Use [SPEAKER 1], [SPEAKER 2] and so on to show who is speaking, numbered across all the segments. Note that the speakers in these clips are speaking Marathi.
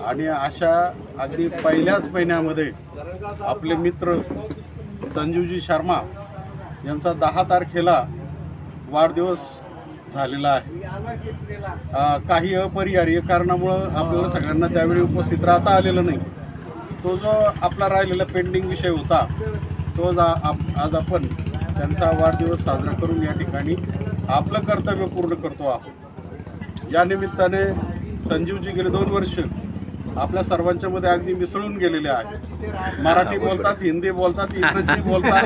[SPEAKER 1] आणि अशा अगदी पहिल्याच महिन्यामध्ये आपले मित्र संजीवजी शर्मा यांचा 10 तारखेला वाढदिवस झालेला आहे। काही अपरिहार्य कारणामुळं आपल्याला सगळ्यांना त्यावेळी उपस्थित राहता आलेलं नाही। तो जो आपला राहिलेला पेंडिंग विषय होता तो आज आपण त्यांचा वाढदिवस साजरा करून या ठिकाणी आपलं कर्तव्य पूर्ण करतो आहोत। या निमित्ताने संजीवजी गेले 2 वर्ष आपल्या सर्वांच्या मध्ये अगदी मिसळून गेलेले आहेत। मराठी बोलतात, हिंदी बोलतात, इंग्रजी बोलतात,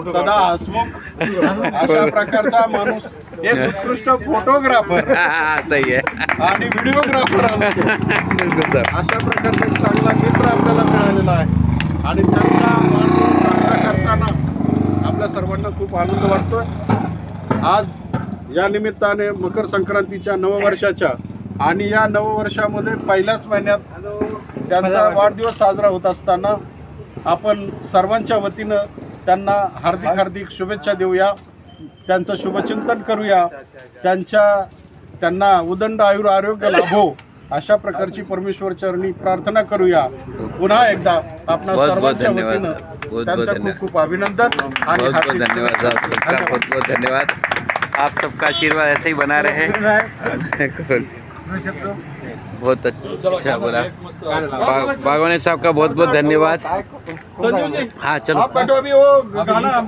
[SPEAKER 1] सदा हसमुख अशा प्रकारचा माणूस, एक उत्कृष्ट फोटोग्राफर
[SPEAKER 2] सही आहे
[SPEAKER 1] आणि व्हिडिओग्राफर अशा प्रकारचा एक चांगला मित्र आपल्याला मिळालेला आहे आणि त्यांचा वाढदिवस साजरा करताना आपल्या सर्वांना खूप आनंद वाटतोय। आज या निमित्ताने मकर संक्रांतीच्या नववर्षाच्या आणि या नववर्षामध्ये पहिल्याच महिन्यात त्यांचा वाढदिवस साजरा होत असताना आपण सर्वांच्या वतीनं त्यांना हार्दिक शुभेच्छा देऊया, त्यांचं शुभचिंतन करूया, त्यांना उदंड आरोग्य लाभो अशा प्रकारची परमेश्वर चरणी प्रार्थना करूया। पुन्हा एकदा आपणा सर्वांच्या वतीनं त्यांचं खूप खूप अभिनंदन आणि
[SPEAKER 2] बहुत धन्यवाद साहब, बहुत बहुत धन्यवाद। आप सबका आशीर्वाद ऐसे ही बना रहे। बहुत अच्छा बोला बागवानी साहब का बहुत बहुत धन्यवाद।
[SPEAKER 1] संजीव जी,
[SPEAKER 2] हाँ चलो
[SPEAKER 1] आप बैठो, अभी वो गाना